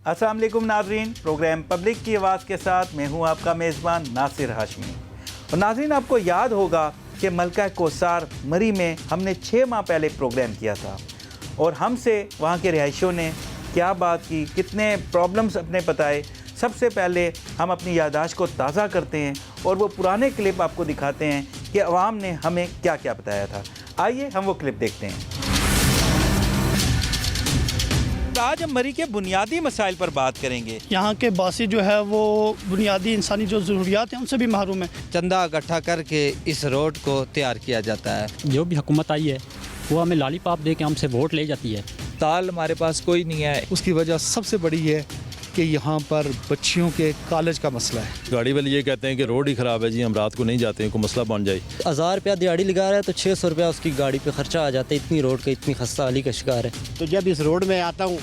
अस्सलाम वालेकुम नाज़रीन, प्रोग्राम पब्लिक की आवाज़ के साथ मैं हूं आपका मेज़बान नासिर हाशमी। और नाज़रीन, आपको याद होगा कि मलका कोसार मरी में हमने 6 माह पहले प्रोग्राम किया था और हमसे वहां के रिहायशियों ने क्या बात की, कितने प्रॉब्लम्स अपने बताए। सबसे पहले हम अपनी याददाश्त को ताज़ा करते हैं और वो पुराने क्लिप आपको दिखाते हैं कि अवाम ने हमें क्या क्या बताया था। आइए हम वो क्लिप देखते हैं। आज हम मरी के बुनियादी मसाइल पर बात करेंगे। यहाँ के बासी जो है वो बुनियादी इंसानी जो ज़रूरियात हैं उनसे भी महरूम है। चंदा इकट्ठा करके इस रोड को तैयार किया जाता है। जो भी हुकूमत आई है वो हमें लॉलीपॉप दे के हमसे वोट ले जाती है। ताल हमारे पास कोई नहीं है। उसकी वजह सबसे बड़ी है कि यहाँ पर बच्चियों के कॉलेज का मसला है। गाड़ी वाले ये कहते हैं कि रोड ही ख़राब है जी, हम रात को नहीं जाते हैं, कोई मसला बन जाए। 1000 रुपया दिहाड़ी लगा रहा है तो 600 रुपया उसकी गाड़ी पे खर्चा आ जाता है। इतनी रोड का इतनी खस्ता हाली का शिकार है। तो जब इस रोड में आता हूँ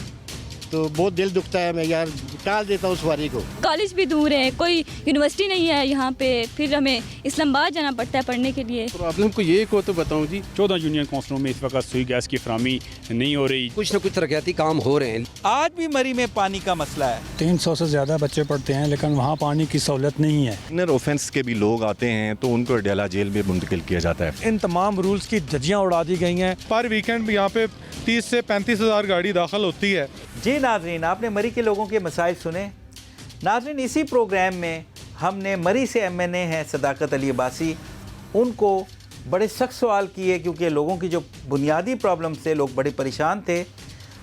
तो बहुत दिल दुखता है। मैं यार टाल देता हूँ सवारी को। कॉलेज भी दूर है, कोई यूनिवर्सिटी नहीं है यहाँ पे, फिर हमें इस्लामाबाद जाना पड़ता है पढ़ने के लिए। प्रॉब्लम को ये को तो बताऊँ जी, 14 यूनियन काउंसिलों में इस वक्त सुई गैस की फराहमी नहीं हो रही। कुछ न कुछ तरक्याती काम हो रहे हैं। आज भी मरी में पानी का मसला है। 300 से ज़्यादा बच्चे पढ़ते हैं लेकिन वहाँ पानी की सहूलत नहीं है। इनर ऑफेंस के भी लोग आते हैं तो उनको डेला जेल में मुंतकिल किया जाता है। इन तमाम रूल्स की धज्जियाँ उड़ा दी गई हैं। पर वीकेंड यहाँ पे 30 से 35 हज़ार गाड़ी दाखिल होती है। जी नाज़रीन, आपने मरी के लोगों के मसाइल सुने। नाज़रीन, इसी प्रोग्राम में हमने मरी से MNA हैं सदाकत अली अब्बासी, उनको बड़े सख्त सवाल किए क्योंकि लोगों की जो बुनियादी प्रॉब्लम से लोग बड़े परेशान थे।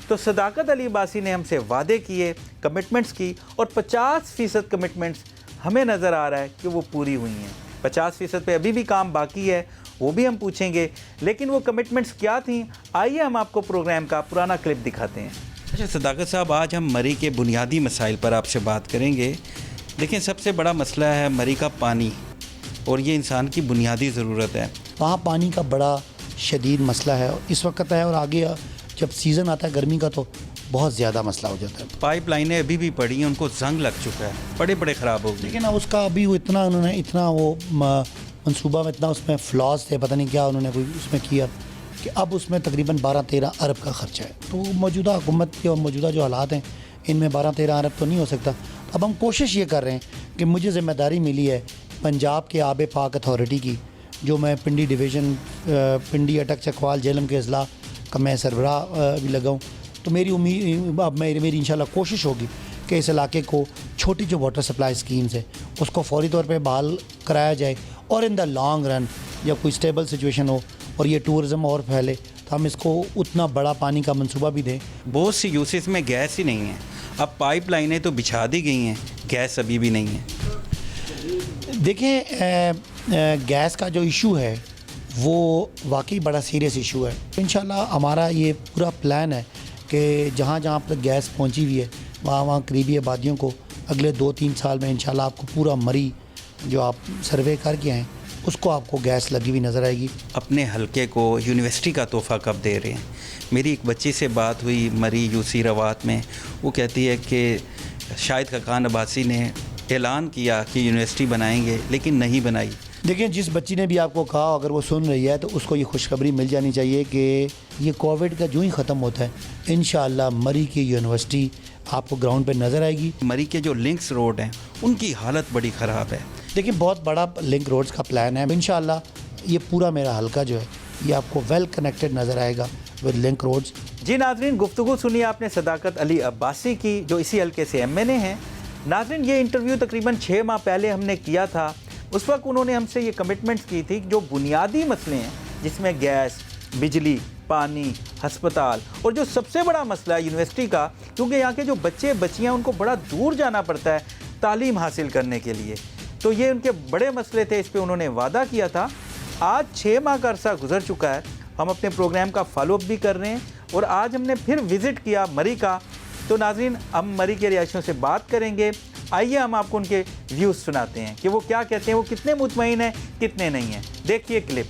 तो सदाकत अली अब्बासी ने हमसे वादे किए, कमिटमेंट्स की और 50% कमिटमेंट्स हमें नज़र आ रहा है कि वो पूरी हुई हैं। 50% पे अभी भी काम बाकी है, वो भी हम पूछेंगे। लेकिन वो कमिटमेंट्स क्या थी, आइए हम आपको प्रोग्राम का पुराना क्लिप दिखाते हैं। अच्छा सदाकत साहब, आज हम मरी के बुनियादी मसाइल पर आपसे बात करेंगे। देखिए, सबसे बड़ा मसला है मरी का पानी और ये इंसान की बुनियादी ज़रूरत है। वहाँ पानी का बड़ा शदीद मसला है इस वक्त है, और आगे जब सीज़न आता है गर्मी का तो बहुत ज़्यादा मसला हो जाता है। पाइप लाइनें अभी भी पड़ी हैं, उनको जंग लग चुका है, बड़े ख़राब हो गए। लेकिन उसका अभी वो इतना उन्होंने इतना वो मंसूबा में इतना उसमें फ्लॉज थे, पता नहीं क्या उन्होंने कोई उसमें किया कि अब उसमें तकरीबन 12-13 अरब का ख़र्चा है। तो मौजूदा हुकूमत के और मौजूदा जो हालात हैं इनमें 12-13 अरब तो नहीं हो सकता। अब हम कोशिश ये कर रहे हैं कि मुझे ज़िम्मेदारी मिली है पंजाब के आब पाक अथॉरिटी की, जो मैं पिंडी डिवीज़न पिंडी अटक चकवाल जेलम के अजला का मैं सरबराह भी लगाऊँ। तो मेरी उम्मीद अब मेरी इंशाल्लाह कोशिश होगी कि इस इलाके को छोटी जो वाटर सप्लाई स्कीम्स है उसको फौरी तौर पे बहाल कराया जाए, और इन द लॉन्ग रन जब कोई स्टेबल सिचुएशन हो और ये टूरिज़म और फैले तो हम इसको उतना बड़ा पानी का मंसूबा भी दें। बहुत सी यूसेज में गैस ही नहीं है। अब पाइप लाइनें तो बिछा दी गई हैं, गैस अभी भी नहीं है। देखें, गैस का जो इशू है वो वाकई बड़ा सीरियस इशू है। इंशाल्लाह हमारा ये पूरा प्लान है कि जहाँ जहाँ पर गैस पहुँची हुई है वहाँ करीबी आबादियों को अगले 2-3 साल में इंशाल्लाह आपको पूरा मरी जो आप सर्वे करके आएँ उसको आपको गैस लगी हुई नज़र आएगी। अपने हलके को यूनिवर्सिटी का तोहफ़ा कब दे रहे हैं? मेरी एक बच्ची से बात हुई मरी यूसी रवात में, वो कहती है कि शाहिद खान अब्बासी ने ऐलान किया कि यूनिवर्सिटी बनाएंगे लेकिन नहीं बनाई। देखिए, जिस बच्ची ने भी आपको कहा अगर वो सुन रही है तो उसको ये खुशखबरी मिल जानी चाहिए कि ये कोविड का जो ही ख़त्म होता है इंशाअल्लाह मरी की यूनिवर्सिटी आपको ग्राउंड पे नज़र आएगी। मरी के जो लिंक्स रोड हैं उनकी हालत बड़ी ख़राब है। देखिए, बहुत बड़ा लिंक रोड्स का प्लान है। इंशाअल्लाह ये पूरा मेरा हलका जो है ये आपको वेल कनेक्टेड नज़र आएगा विद लिंक रोड्स। जी नाज़रीन, गुफ्तगू सुनिए आपने सदाकत अली अब्बासी की जो इसी हलके से MNA हैं। नाज़रीन, ये इंटरव्यू तकरीबन 6 माह पहले हमने किया था। उस वक्त उन्होंने हमसे ये कमिटमेंट्स की थी जो बुनियादी मसले हैं जिसमें गैस, बिजली, पानी, हस्पताल और जो सबसे बड़ा मसला है यूनिवर्सिटी का, क्योंकि यहाँ के जो बच्चे बच्चियाँ उनको बड़ा दूर जाना पड़ता है तालीम हासिल करने के लिए। तो ये उनके बड़े मसले थे, इस पे उन्होंने वादा किया था। आज 6 माह का अरसा गुजर चुका है, हम अपने प्रोग्राम का फॉलोअप भी कर रहे हैं और आज हमने फिर विज़िट किया मरी का। तो नाज़रीन, हम मरी के रिहायशियों से बात करेंगे। आइए हम आपको उनके व्यूज़ सुनाते हैं कि वो क्या कहते हैं, वो कितने मुतमईन हैं, कितने नहीं हैं। देखिए क्लिप।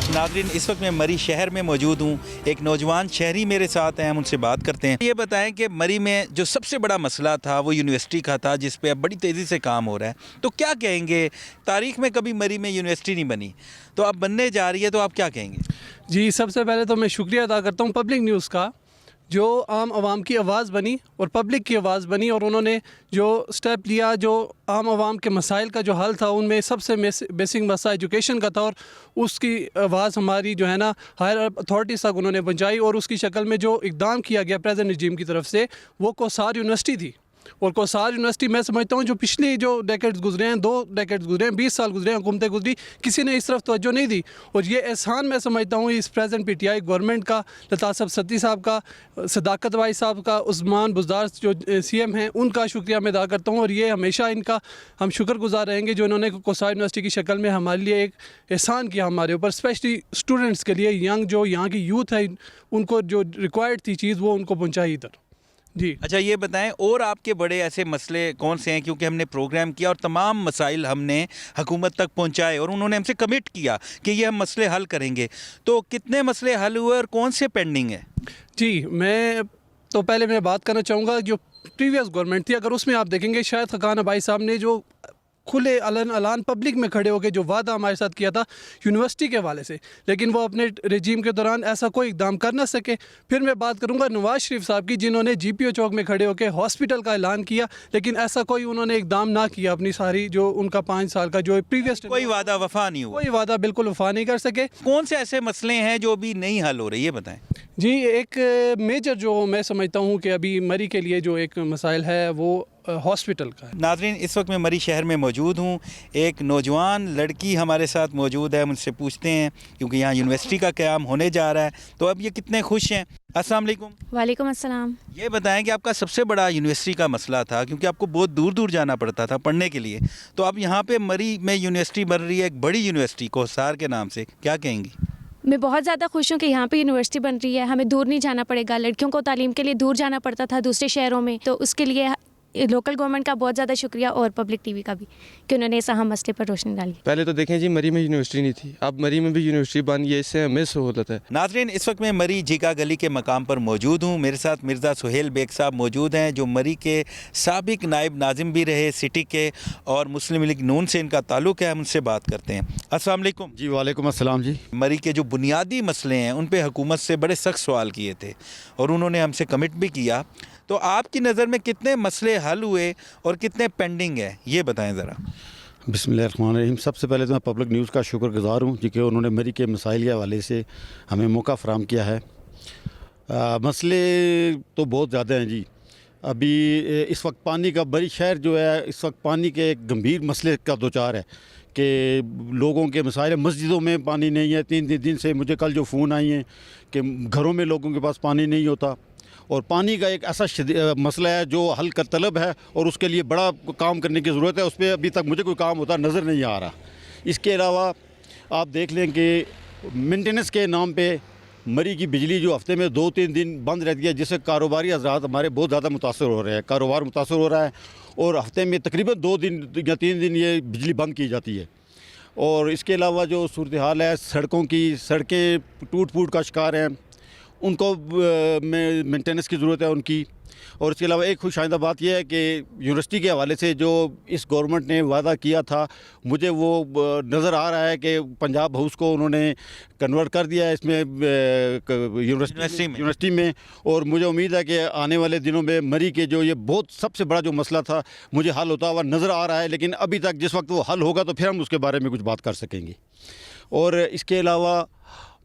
नाज़रीन, इस वक्त मैं मरी शहर में मौजूद हूँ। एक नौजवान शहरी मेरे साथ हैं, हम उनसे बात करते हैं। ये बताएं कि मरी में जो सबसे बड़ा मसला था वो यूनिवर्सिटी का था, जिस पे अब बड़ी तेज़ी से काम हो रहा है। तो क्या कहेंगे, तारीख़ में कभी मरी में यूनिवर्सिटी नहीं बनी, तो अब बनने जा रही है, तो आप क्या कहेंगे? जी, सबसे पहले तो मैं शुक्रिया अदा करता हूँ पब्लिक न्यूज़ का, जो आम आवाम की आवाज़ बनी और पब्लिक की आवाज़ बनी, और उन्होंने जो स्टेप लिया, जो आम आवाम के मसाइल का जो हल था, उनमें सबसे बेसिक मसला एजुकेशन का था, और उसकी आवाज़ हमारी जो है ना हायर अथॉरिटीज़ तक उन्होंने पहुँचाई, और उसकी शक्ल में जो इक़दाम किया गया प्रेजेंट रजीम की तरफ से, वो कोसार यूनिवर्सिटी थी। और कोसार यूनिवर्सिटी मैं समझता हूँ जो पिछले जो डेकेड्स गुजरे हैं, 2 डेकेड्स गुजरे हैं, 20 साल गुजरे हैं, हुकूमतें गुजरी, किसी ने इस तरफ तवज्जो नहीं दी। और ये एहसान मैं समझता हूँ इस प्रेजेंट PTI गवर्नमेंट का, लताफ़ सत्ती साहब का, सदाकत वाई साहब का, उस्मान बुज़दार जो CM हैं, उनका शुक्रिया मैं अदा करता हूँ। और ये हमेशा इनका हम शुक्रगुजार रहेंगे जो इन्होंने कोसार यूनिवर्सिटी की शक्ल में हमारे लिए एक एहसान किया हमारे ऊपर, स्पेशली स्टूडेंट्स के लिए, यंग जो यहाँ की यूथ है, उनको जो रिक्वायर्ड थी चीज़ वो उनको पहुँचाई इधर। जी अच्छा, ये बताएं और आपके बड़े ऐसे मसले कौन से हैं, क्योंकि हमने प्रोग्राम किया और तमाम मसाइल हमने हुकूमत तक पहुंचाए और उन्होंने हमसे कमिट किया कि ये हम मसले हल करेंगे। तो कितने मसले हल हुए और कौन से पेंडिंग है? जी, मैं तो पहले मैं बात करना चाहूँगा जो प्रीवियस गवर्नमेंट थी, अगर उसमें आप देखेंगे शायद खकान अबाई साहब ने जो खुले अलान पब्लिक में खड़े होकर जो वादा हमारे साथ किया था यूनिवर्सिटी के हवाले से, लेकिन वो अपने रजीम के दौरान ऐसा कोई इकदाम कर ना सके। फिर मैं बात करूंगा नवाज शरीफ साहब की, जिन्होंने GPO चौक में खड़े होकर हॉस्पिटल का ऐलान किया, लेकिन ऐसा कोई उन्होंने इकदाम ना किया। अपनी सारी जो उनका 5 साल का जो प्रीवियस कोई वादा वफा नहीं हुआ, कोई वादा बिल्कुल वफा नहीं कर सके। कौन से ऐसे मसले हैं जो अभी नहीं हल हो रहे, ये बताएं। जी, एक मेजर जो मैं समझता हूँ कि अभी मरी के लिए जो एक मसाइल है वो हॉस्पिटल का है। नाज़रीन, इस वक्त मैं मरी शहर में मौजूद हूँ। एक नौजवान लड़की हमारे साथ मौजूद है, मुझसे पूछते हैं क्योंकि यहाँ यूनिवर्सिटी का क़याम होने जा रहा है, तो अब ये कितने खुश हैं। अस्सलाम वालेकुम। वालेकुम अस्सलाम। ये बताएं कि आपका सबसे बड़ा यूनिवर्सिटी का मसला था, क्योंकि आपको बहुत दूर दूर जाना पड़ता था पढ़ने के लिए, तो अब यहाँ पे मरी में यूनिवर्सिटी बन रही है, एक बड़ी यूनिवर्सिटी कोसार के नाम से, क्या कहेंगी? मैं बहुत ज़्यादा खुश हूँ कि यहाँ पे यूनिवर्सिटी बन रही है, हमें दूर नहीं जाना पड़ेगा। लड़कियों को तालीम के लिए दूर जाना पड़ता था दूसरे शहरों में, तो उसके लिए लोकल गवर्नमेंट का बहुत ज़्यादा शुक्रिया और पब्लिक टीवी का भी कि उन्होंने इस अहम मसले पर रोशनी डाली। पहले तो देखें जी, मरी में यूनिवर्सिटी नहीं थी, अब मरी में भी यूनिवर्सिटी बन गई है, इससे हमें सहूलत है। नाज़रीन, इस वक्त मैं मरी जीका गली के मकाम पर मौजूद हूँ। मेरे साथ मिर्ज़ा सुहेल बेग साहब मौजूद हैं, जो मरी के साबिक नायब नाजिम भी रहे सिटी के, और मुस्लिम लीग नून से इनका ताल्लुक़ है। हम उनसे बात करते हैं। अस्सलाम वालेकुम। जी वालेकुम अस्सलाम जी। मरी के जो बुनियादी मसले हैं उन पे हुकूमत से बड़े सख्त सवाल किए थे और उन्होंने हमसे कमिट भी किया, तो आपकी नज़र में कितने मसले हल हुए और कितने पेंडिंग है, ये बताएं ज़रा। बिस्मिल्लाहिर्रहमानिर्रहीम। सबसे पहले तो मैं पब्लिक न्यूज़ का शुक्रगुज़ार हूँ कि उन्होंने मरी के मसाइल के हवाले से हमें मौका फ़राहम किया है। मसले तो बहुत ज़्यादा हैं जी। अभी इस वक्त पानी का, मरी शहर जो है इस वक्त पानी के एक गंभीर मसले का दोचार है कि लोगों के मसाइल, मस्जिदों में पानी नहीं है। 3 दिन से मुझे कल जो फ़ोन आई हैं कि घरों में लोगों के पास पानी नहीं होता, और पानी का एक ऐसा मसला है जो हल का तलब है और उसके लिए बड़ा काम करने की ज़रूरत है। उस पर अभी तक मुझे कोई काम होता नज़र नहीं आ रहा। इसके अलावा आप देख लें कि मेंटेनेंस के नाम पे मरी की बिजली जो हफ्ते में 2-3 दिन बंद रहती है, जिससे कारोबारी हज़रात हमारे बहुत ज़्यादा मुतासर हो रहे हैं, कारोबार मुतासर हो रहा है, और हफ्ते में तकरीबन 2 दिन या 3 दिन ये बिजली बंद की जाती है। और इसके अलावा जो सूरत हाल है सड़कों की, सड़कें टूट फूट का शिकार हैं, उनको मेंटेनेंस की ज़रूरत है उनकी। और इसके अलावा एक खुशाइंदा बात यह है कि यूनिवर्सिटी के हवाले से जो इस गवर्नमेंट ने वादा किया था, मुझे वो नज़र आ रहा है कि पंजाब हाउस को उन्होंने कन्वर्ट कर दिया है इसमें यूनिवर्सिटी में। और मुझे उम्मीद है कि आने वाले दिनों में मरी के जो ये बहुत सबसे बड़ा जो मसला था, मुझे हल होता हुआ नज़र आ रहा है। लेकिन अभी तक जिस वक्त वो हल होगा तो फिर हम उसके बारे में कुछ बात कर सकेंगे। और इसके अलावा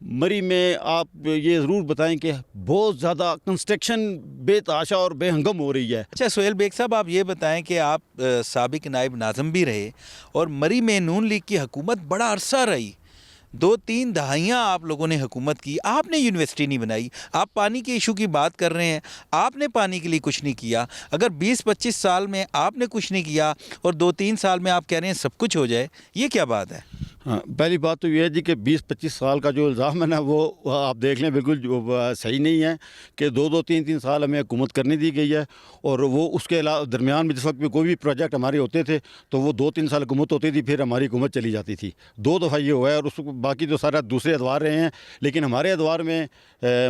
मरी में आप ये ज़रूर बताएं कि बहुत ज़्यादा कंस्ट्रक्शन बेतहाशा और बेहंगम हो रही है। अच्छा सुहेल बेग साहब, आप ये बताएं कि आप साबिक नायब नाज़िम भी रहे और मरी में नून लीग की हुकूमत बड़ा अरसा रही, 2-3 दहाइयाँ आप लोगों ने हुकूमत की, आपने यूनिवर्सिटी नहीं बनाई। आप पानी के इशू की बात कर रहे हैं, आपने पानी के लिए कुछ नहीं किया। अगर 20-25 साल में आपने कुछ नहीं किया और 2-3 साल में आप कह रहे हैं सब कुछ हो जाए, ये क्या बात है? हाँ, पहली बात तो ये है जी कि 20-25 साल का जो इल्ज़ाम है ना, वो आप देख लें बिल्कुल सही नहीं है कि 2-2, 3-3 साल हमें हुकूमत करने दी गई है। और वो उसके अलावा दरमियान में जिस वक्त भी कोई भी प्रोजेक्ट हमारे होते थे तो वो 2-3 साल हुकूमत होती थी, फिर हमारी हुकूमत चली जाती थी। 2 दफ़ा ये हुआ है, और उसको बाकी तो सारा दूसरे अदवार रहे हैं। लेकिन हमारे अदवार में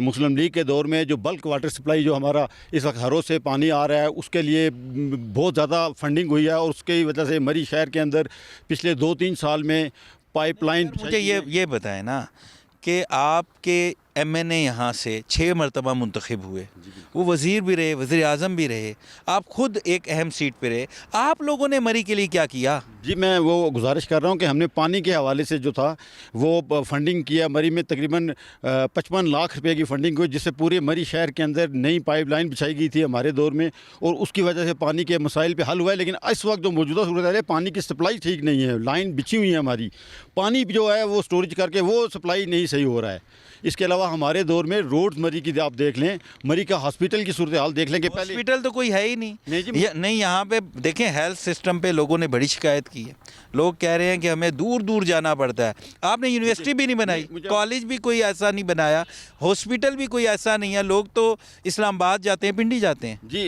मुस्लिम लीग के दौर में जो बल्क वाटर सप्लाई जो हमारा इस वक्त हरों से पानी आ रहा है, उसके लिए बहुत ज़्यादा फंडिंग हुई है। और उसकी वजह से मरी शहर के अंदर पिछले 2-3 साल में पाइपलाइन। मुझे ये बताएं ना कि आपके MNA यहाँ से 6 मरतबा मुंतखब हुए, वो वज़ीर भी रहे, वज़ीर आज़म भी रहे, आप खुद एक अहम सीट पे रहे, आप लोगों ने मरी के लिए क्या किया? जी मैं वो गुजारिश कर रहा हूँ कि हमने पानी के हवाले से जो था वो फंडिंग किया। मरी में तकरीबन 55 लाख रुपए की फंडिंग हुई, जिससे पूरे मरी शहर के अंदर नई पाइपलाइन बिछाई गई थी हमारे दौर में, और उसकी वजह से पानी के मसाइल पे हल हुआ है। लेकिन इस वक्त जो मौजूदा सूरत है, पानी की सप्लाई ठीक नहीं है, लाइन बिछी हुई है हमारी, पानी जो है वो स्टोरेज करके वो सप्लाई नहीं सही हो रहा है। इसके अलावा हमारे दौर में रोड्स मरी की आप देख लें, मरी का हॉस्पिटल की सूरत हाल देख लें कि पहले हॉस्पिटल तो कोई है ही नहीं। नहीं यहाँ पे देखें, हेल्थ सिस्टम पे लोगों ने बड़ी शिकायत की है। लोग कह रहे हैं कि हमें दूर दूर जाना पड़ता है। आपने यूनिवर्सिटी भी नहीं बनाई, कॉलेज भी कोई ऐसा नहीं बनाया, हॉस्पिटल भी कोई ऐसा नहीं है। लोग तो इस्लामाबाद जाते हैं, पिंडी जाते हैं। जी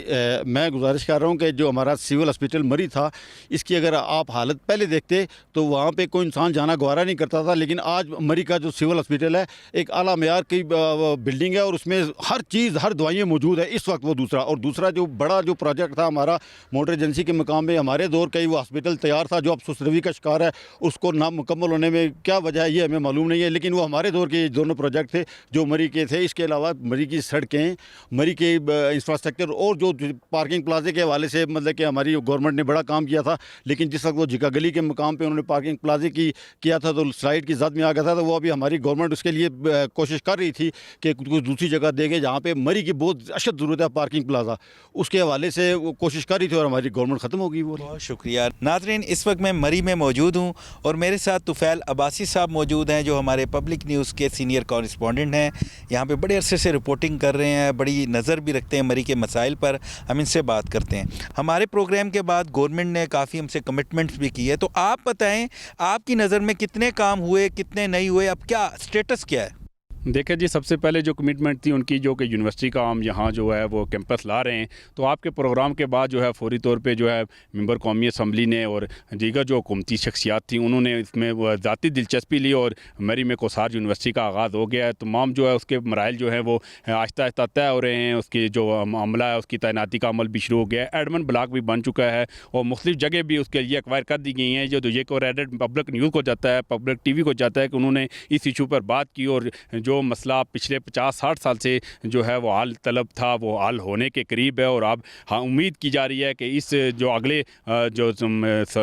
मैं गुजारिश कर रहा हूँ कि जो हमारा सिविल हॉस्पिटल मरी था, इसकी अगर आप हालत पहले देखते तो वहाँ पे कोई इंसान जाना गवारा नहीं करता था। लेकिन आज मरी का जो सिविल हॉस्पिटल है, एक आला मेयार की बिल्डिंग है और उसमें हर चीज़, हर दवाइयाँ मौजूद है इस वक्त। वो दूसरा जो बड़ा जो प्रोजेक्ट था हमारा मोटर एजेंसी के मकाम में, हमारे दौर का ही वो हॉस्पिटल तैयार था, जो अब सुसरवी का शिकार है। उसको नामुकम्मल होने में क्या वजह है ये हमें मालूम नहीं है, लेकिन वो हमारे दौर के दोनों प्रोजेक्ट थे जो मरी के थे। इसके अलावा मरी की सड़कें, मरी के इंफ्रास्ट्रक्चर और जो पार्किंग प्लाजे के हवाले से मतलब कि हमारी गवर्नमेंट ने बड़ा काम किया था। लेकिन जिस वक्त वो जिका गली के मकाम पे उन्होंने पार्किंग प्लाजे की किया था तो स्लाइड की जद में आ गया था। तो वो अभी हमारी गवर्नमेंट उसके लिए कोशिश कर रही थी कि कुछ दूसरी जगह देंगे जहाँ पे मरी की बहुत अशद ज़रूरत है पार्किंग प्लाजा, उसके हवाले से वो कोशिश कर रही थी और हमारी गवर्नमेंट ख़त्म हो गई। वो बहुत शुक्रिया। नाज़रीन, इस वक्त मैं मरी में मौजूद हूँ और मेरे साथ तुफ़ैल अब्बासी साहब मौजूद हैं, जो हमारे पब्लिक न्यूज़ के सीनियर कॉरेस्पॉन्डेंट हैं। यहाँ पे बड़े अरसे से रिपोर्टिंग कर रहे हैं, बड़ी नज़र भी रखते हैं मरी के मसाइल पर। हम इनसे बात करते हैं। हमारे प्रोग्राम के बाद गवर्नमेंट ने काफ़ी हमसे कमिटमेंट्स भी किए, तो आप बताएँ आपकी नज़र में कितने काम हुए, कितने नहीं हुए, अब क्या स्टेटस क्या है? देखिए जी, सबसे पहले जो कमिटमेंट थी उनकी, जो कि यूनिवर्सिटी का हम यहाँ जो है वो कैंपस ला रहे हैं, तो आपके प्रोग्राम के बाद जो है फौरी तौर पे जो है मेंबर कौमी असम्बली ने और दीगर जो हुकूमती शख्सियात थी उन्होंने इसमें ज़ाती दिलचस्पी ली और मरी में कोसार यूनिवर्सिटी का आगाज़ हो गया है। तमाम जो है उसके मराइल जो हैं वो आहिस्ता आहिस्ता तय हो रहे हैं। उसकी जो अमला है उसकी तैनाती का अमल भी शुरू हो गया है। एडमन ब्लॉक भी बन चुका है और मुख्तलिफ जगह भी उसके लिए एक्वायर कर दी गई हैं। जो ये कोरेडेड पब्लिक न्यूज़ को जाता है, पब्लिक TV को जाता है कि उन्होंने इस इशू पर बात की और जो मसला पिछले 50-60 साल से जो है वो हल तलब था वो हल होने के करीब है। और अब हाँ उम्मीद की जा रही है कि इस जो अगले जो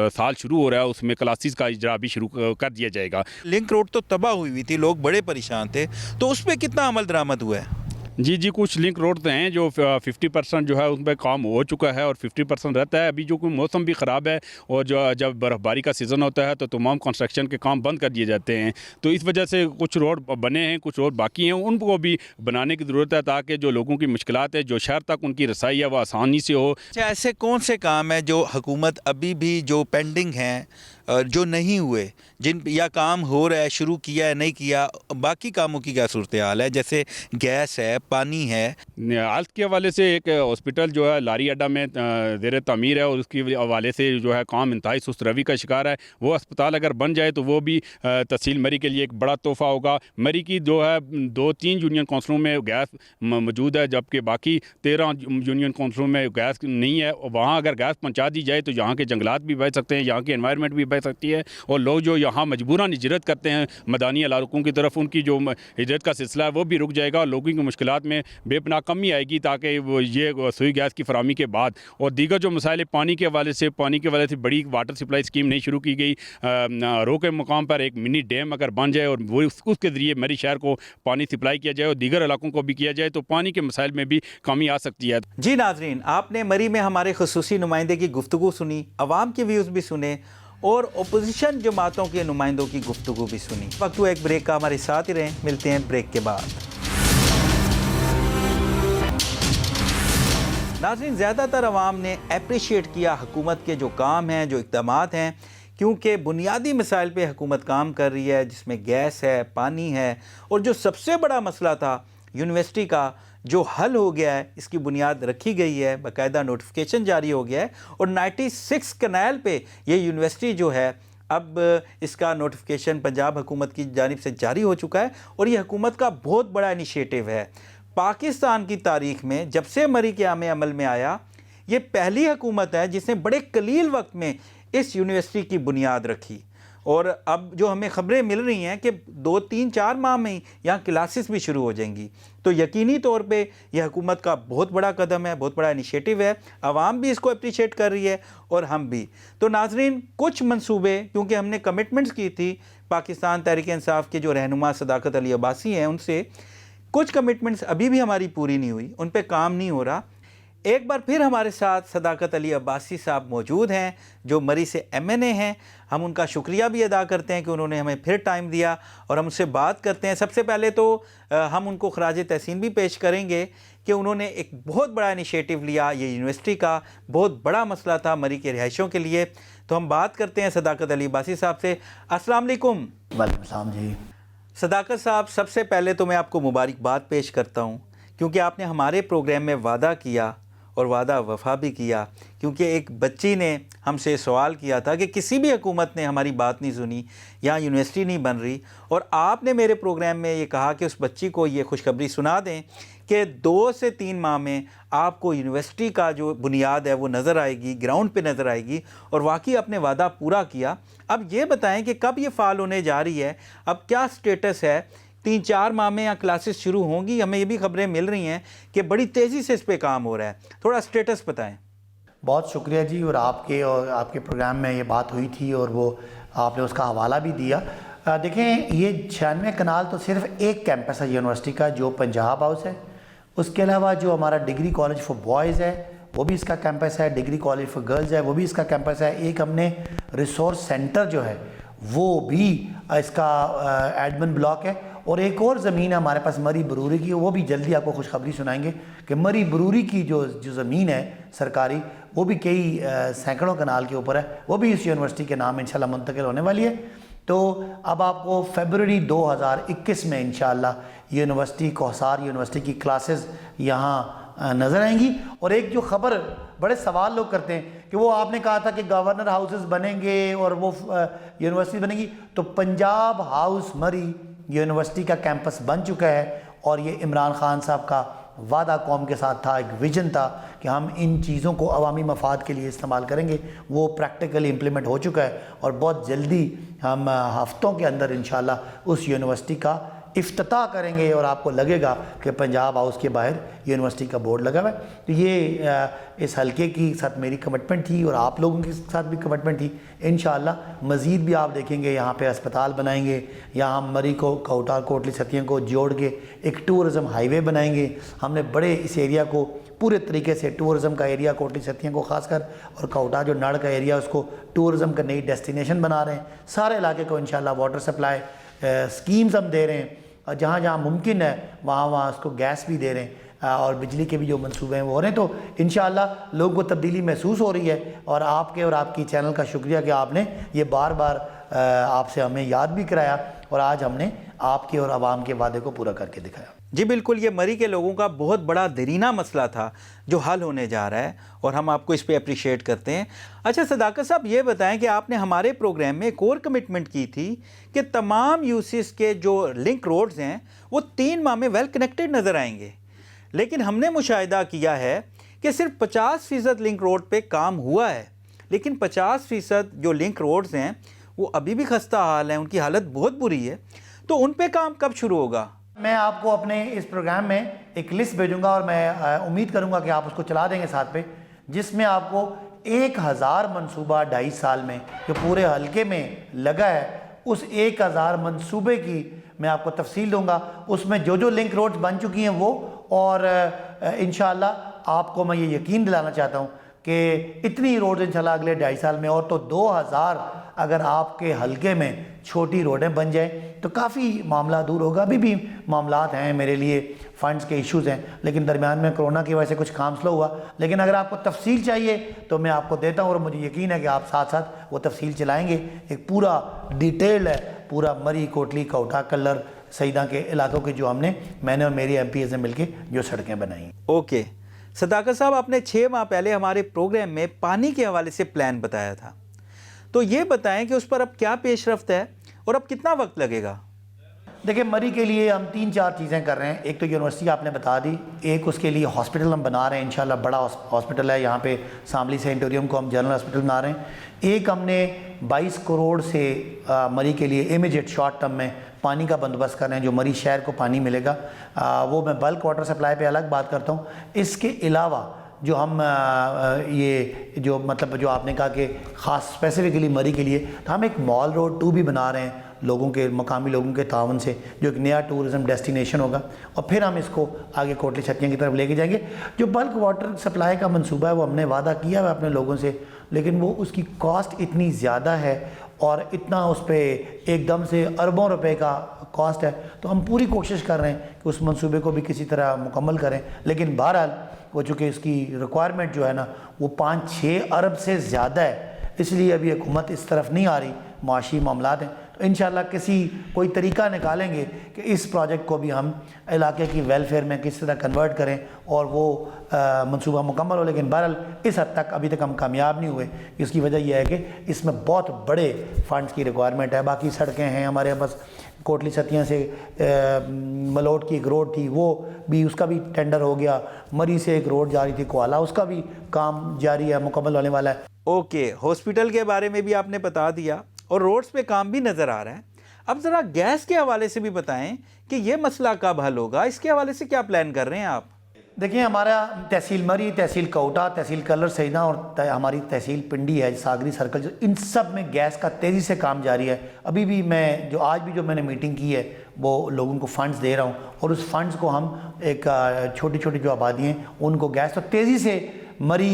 साल शुरू हो रहा है उसमें क्लासेस का इजरा भी शुरू कर दिया जाएगा। लिंक रोड तो तबाह हुई थी, लोग बड़े परेशान थे, तो उस पर कितना अमल दरामद हुआ है? जी, कुछ लिंक रोड तो हैं जो 50% जो है उस पर काम हो चुका है और 50% रहता है। अभी जो कोई मौसम भी ख़राब है और जो जब बर्फ़बारी का सीज़न होता है तो तमाम कंस्ट्रक्शन के काम बंद कर दिए जाते हैं, तो इस वजह से कुछ रोड बने हैं, कुछ रोड बाकी हैं, उनको भी बनाने की ज़रूरत है ताकि जो लोगों की मुश्किलात है, जो शहर तक उनकी रसाई है, वो आसानी से हो। अच्छा, ऐसे कौन से काम हैं जो हुकूमत अभी भी जो पेंडिंग हैं, जो नहीं हुए, जिन या काम हो रहा है, शुरू किया है, नहीं किया, बाकी कामों की क्या सूरत हाल है? जैसे गैस है, पानी है। हेल्थ के हवाले से एक हॉस्पिटल जो है लारी अड्डा में ज़ेर तमीर है और उसके हवाले से जो है काम इंतहाई सुस्त रवि का शिकार है। वो अस्पताल अगर बन जाए तो वो भी तहसील मरी के लिए एक बड़ा तोहफ़ा होगा। मरी की जो है 2-3 यूनियन काउंसिलों में गैस मौजूद है, जबकि बाकी 13 यूनियन काउंसिलों में गैस नहीं है। वहाँ अगर गैस पहुँचा दी जाए तो यहाँ के जंगलात भी बच सकते हैं, यहाँ की एनवायरनमेंट भी बच सकती है और लोग जो यहाँ मजबूरन हिजरत करते हैं मदानी इलाकों की तरफ, उनकी जो हिजरत का सिलसिला है वो भी रुक जाएगा और लोगों की मुश्किलात में बेपनाह कमी आएगी, ताकि वो ये सुई गैस की फराहमी के बाद और दीगर जो मसाइल पानी के हवाले से बड़ी वाटर सप्लाई स्कीम नहीं शुरू की गई। रो के मुकाम पर एक मिनी डैम अगर बन जाए और वो उसके ज़रिए मरी शहर को पानी सप्लाई किया जाए और दीगर इलाकों को भी किया जाए तो पानी के मसाइल में भी कमी आ सकती है। जी नाजरीन, आपने मरी में हमारे खुसूसी नुमाइंदे की गुफ्तगू सुनी, अवाम के व्यूज़ भी सुने और अपोजिशन जमातों के नुमाइंदों की गुफ्तगू भी सुनी। वक्त हुआ एक ब्रेक का, हमारे साथ ही रहें, मिलते हैं ब्रेक के बाद। नाज़रीन, ज़्यादातर अवाम ने अप्रिशिएट किया हुकूमत के जो काम हैं, जो इक़दामात हैं, क्योंकि बुनियादी मसाइल पे हुकूमत काम कर रही है, जिसमें गैस है, पानी है और जो सबसे बड़ा मसला था यूनिवर्सिटी का, जो हल हो गया है, इसकी बुनियाद रखी गई है, बाकायदा नोटिफिकेशन जारी हो गया है और 96 कनाल पे ये यूनिवर्सिटी जो है अब इसका नोटिफिकेशन पंजाब हुकूमत की जानिब से जारी हो चुका है और ये हुकूमत का बहुत बड़ा इनिशिएटिव है। पाकिस्तान की तारीख़ में जब से मरी क़याम अमल में आया, ये पहली हुकूमत है जिसने बड़े कलील वक्त में इस यूनिवर्सिटी की बुनियाद रखी और अब जो हमें ख़बरें मिल रही हैं कि 2, 3, 4 माह में ही यहाँ क्लासेस भी शुरू हो जाएंगी। तो यकीनी तौर पे यह हुकूमत का बहुत बड़ा कदम है, बहुत बड़ा इनिशिएटिव है। आवाम भी इसको अप्रिशिएट कर रही है और हम भी। तो नाजरीन, कुछ मंसूबे, क्योंकि हमने कमिटमेंट्स की थी पाकिस्तान तहरीक इंसाफ के जो रहनुमा सदाकत अली अब्बासी हैं उनसे, कुछ कमिटमेंट्स अभी भी हमारी पूरी नहीं हुई, उन पे काम नहीं हो रहा। एक बार फिर हमारे साथ सदाकत अली अब्बासी साहब मौजूद हैं जो मरी से MNA हैं। हम उनका शुक्रिया भी अदा करते हैं कि उन्होंने हमें फिर टाइम दिया और हम उससे बात करते हैं। सबसे पहले तो हम उनको खराज तहसीन भी पेश करेंगे कि उन्होंने एक बहुत बड़ा इनिशिएटिव लिया। ये यूनिवर्सिटी का बहुत बड़ा मसला था मरी के रिहायशों के लिए। तो हम बात करते हैं सदाकत अली अब्बासी साहब से। अस्सलाम वालेकुम। वालेकुम सलाम जी। सदाकत साहब, सबसे पहले तो मैं आपको मुबारकबाद पेश करता हूँ क्योंकि आपने हमारे प्रोग्राम में वादा किया और वादा वफा भी किया। क्योंकि एक बच्ची ने हमसे सवाल किया था कि किसी भी हुकूमत ने हमारी बात नहीं सुनी, यहाँ यूनिवर्सिटी नहीं बन रही, और आपने मेरे प्रोग्राम में ये कहा कि उस बच्ची को ये खुशखबरी सुना दें कि 2 से 3 माह में आपको यूनिवर्सिटी का जो बुनियाद है वो नज़र आएगी, ग्राउंड पे नज़र आएगी। और वाकई आपने वादा पूरा किया। अब ये बताएं कि कब ये फ़ाल होने जा रही है, अब क्या स्टेटस है? 3-4 माह में यहाँ क्लासेस शुरू होंगी? हमें ये भी खबरें मिल रही हैं कि बड़ी तेज़ी से इस पे काम हो रहा है। थोड़ा स्टेटस बताएं। बहुत शुक्रिया जी। और आपके प्रोग्राम में ये बात हुई थी और वो आपने उसका हवाला भी दिया। देखें, ये 96 कनाल तो सिर्फ एक कैंपस है यूनिवर्सिटी का जो पंजाब हाउस है। उसके अलावा जो हमारा डिग्री कॉलेज फॉर बॉयज़ है वो भी इसका कैंपस है, डिग्री कॉलेज फॉर गर्ल्स है वो भी इसका कैंपस है। एक हमने रिसोर्स सेंटर जो है वो भी इसका एडमिन ब्लॉक है। और एक और ज़मीन है हमारे पास मरी बरूरी की, वो भी जल्दी आपको खुशखबरी सुनाएंगे कि मरी बरूरी की जो ज़मीन है सरकारी, वो भी कई सैकड़ों कनाल के ऊपर है, वो भी इस यूनिवर्सिटी के नाम इंशाल्लाह मुंतकिल होने वाली है। तो अब आपको फरवरी 2021 में इंशाल्लाह यूनिवर्सिटी कोहसार यूनिवर्सिटी की क्लासेस यहाँ नज़र आएंगी। और एक जो ख़बर बड़े सवाल लोग करते हैं कि वो आपने कहा था कि गवर्नर हाउसेस बनेंगे और वो यूनिवर्सिटी बनेगी, तो पंजाब हाउस मरी यूनिवर्सिटी का कैंपस बन चुका है। और ये इमरान खान साहब का वादा कौम के साथ था, एक विजन था कि हम इन चीज़ों को अवामी मफाद के लिए इस्तेमाल करेंगे। वो प्रैक्टिकली इम्प्लीमेंट हो चुका है और बहुत जल्दी हम हफ्तों के अंदर इंशाल्लाह उस यूनिवर्सिटी का इफ्तिताह करेंगे और आपको लगेगा कि पंजाब हाउस के बाहर यूनिवर्सिटी का बोर्ड लगा हुआ है। तो ये इस हल्के की साथ मेरी कमिटमेंट थी और आप लोगों के साथ भी कमिटमेंट थी। इंशाअल्लाह मज़ीद भी आप देखेंगे, यहाँ पे अस्पताल बनाएंगे, यहाँ मरी को कोटा कोटली सतियों को जोड़ के एक टूरिज़म हाईवे बनाएंगे। हमने बड़े इस एरिया को पूरे तरीके से टूरिज़म का एरिया कोटली सतियों को ख़ासकर और कोटा जो नड़ का एरिया उसको टूरिज़म का नई डेस्टिनेशन बना रहे हैं। सारे इलाके को इंशाअल्लाह वाटर सप्लाई स्कीम्स हम दे रहे हैं और जहाँ जहाँ मुमकिन है वहाँ उसको गैस भी दे रहे हैं और बिजली के भी जो मंसूबे हैं वो हो रहे हैं। तो इंशाअल्लाह लोगों को तब्दीली महसूस हो रही है। और आपके और आपकी चैनल का शुक्रिया कि आपने ये बार बार आपसे हमें याद भी कराया और आज हमने आपके और आवाम के वादे को पूरा करके दिखाया। जी बिल्कुल, ये मरी के लोगों का बहुत बड़ा देरीना मसला था जो हल होने जा रहा है और हम आपको इस पे अप्रिशिएट करते हैं। अच्छा सदाकत साहब, ये बताएं कि आपने हमारे प्रोग्राम में एक और कमिटमेंट की थी कि तमाम यूसीस के जो लिंक रोड्स हैं वो 3 माह में वेल कनेक्टेड नज़र आएंगे, लेकिन हमने मुशाहिदा किया है कि सिर्फ 50% लिंक रोड पे काम हुआ है, लेकिन 50% जो लिंक रोड्स हैं वो अभी भी खस्ता हाल हैं, उनकी हालत बहुत बुरी है। तो उन पे काम कब शुरू होगा? मैं आपको अपने इस प्रोग्राम में एक लिस्ट भेजूंगा और मैं उम्मीद करूंगा कि आप उसको चला देंगे साथ पे, जिसमें आपको 1000 मनसूबा 2.5 साल में जो पूरे हल्के में लगा है उस 1000 मनसूबे की मैं आपको तफसील दूंगा। उसमें जो जो लिंक रोड्स बन चुकी हैं वो, और इंशाअल्लाह आपको मैं ये यकीन दिलाना चाहता हूँ कि इतनी रोड इंशाल्लाह अगले 2.5 साल में, और तो 2000 अगर आपके हल्के में छोटी रोडें बन जाए तो काफ़ी मामला दूर होगा। अभी भी मामलात हैं, मेरे लिए फ़ंड्स के इश्यूज़ हैं, लेकिन दरमियान में कोरोना की वजह से कुछ काम स्लो हुआ। लेकिन अगर आपको तफसील चाहिए तो मैं आपको देता हूँ और मुझे यकीन है कि आप साथ साथ वो तफसील चलाएँगे। एक पूरा डिटेल है, पूरा मरी कोटली कोटा कल्लर सईदा के इलाकों के जो मैंने और मेरी MPs ने मिलकर जो सड़कें बनाई। ओके सदाकत साहब, आपने 6 माह पहले हमारे प्रोग्राम में पानी के हवाले से प्लान बताया था, तो ये बताएं कि उस पर अब क्या पेशरफ्त है और अब कितना वक्त लगेगा? देखिए, मरी के लिए हम 3-4 चीज़ें कर रहे हैं। एक तो यूनिवर्सिटी आपने बता दी, एक उसके लिए हॉस्पिटल हम बना रहे हैं, इंशाल्लाह बड़ा हॉस्पिटल है यहाँ पे शामली सेंटोरियम को हम जनरल हॉस्पिटल बना रहे हैं। एक हमने 22 करोड़ से मरी के लिए इमीडिएट शॉर्ट टर्म में पानी का बंदोबस्त कर रहे हैं, जो मरी शहर को पानी मिलेगा। वो मैं बल्क वाटर सप्लाई पे अलग बात करता हूँ। इसके अलावा जो हम ये जो मतलब जो आपने कहा कि ख़ास स्पेसिफिकली मरी के लिए, तो हम एक मॉल रोड 2 भी बना रहे हैं लोगों के, मकामी लोगों के तावन से, जो एक नया टूरिज़म डेस्टिनेशन होगा। और फिर हम इसको आगे कोटली छतियाँ की तरफ लेके जाएंगे। जो बल्क वाटर सप्लाई का मंसूबा है वो हमने वादा किया है अपने लोगों से, लेकिन वो उसकी कॉस्ट इतनी ज़्यादा है और इतना उस पर एकदम से अरबों रुपए का कॉस्ट है, तो हम पूरी कोशिश कर रहे हैं कि उस मंसूबे को भी किसी तरह मुकम्मल करें। लेकिन बहरहाल वो चूँकि इसकी रिक्वायरमेंट जो है ना वो 5-6 अरब से ज़्यादा है, इसलिए अभी हुकूमत इस तरफ नहीं आ रही, माशी मामलात हैं। तो इंशाल्लाह कोई तरीका निकालेंगे कि इस प्रोजेक्ट को भी हम इलाके की वेलफेयर में किस तरह कन्वर्ट करें और वो मंसूबा मुकम्मल हो। लेकिन बहरहाल इस हद तक अभी तक हम कामयाब नहीं हुए। इसकी वजह यह है कि इसमें बहुत बड़े फंड्स की रिक्वायरमेंट है। बाकी सड़कें हैं हमारे पास, कोटली छतियाँ से मलोट की एक रोड थी, वो भी, उसका भी टेंडर हो गया। मरी से एक रोड जा रही थी कोआला, उसका भी काम जारी है, मुकम्मल होने वाला है। ओके, हॉस्पिटल के बारे में भी आपने बता दिया और रोड्स पे काम भी नज़र आ रहा है। अब ज़रा गैस के हवाले से भी बताएं कि ये मसला कब हल होगा, इसके हवाले से क्या प्लान कर रहे हैं आप? देखिए, हमारा तहसील मरी, तहसील कोटा, तहसील कलर सैदा और हमारी तहसील पिंडी है, सागरी सर्कल, इन सब में गैस का तेज़ी से काम जारी है। अभी भी मैं आज भी मैंने मीटिंग की है वो लोगों को फ़ंड्स दे रहा हूँ और उस फंड्स को हम एक छोटी छोटी जो आबादी हैं उनको गैस तो तेज़ी से मरी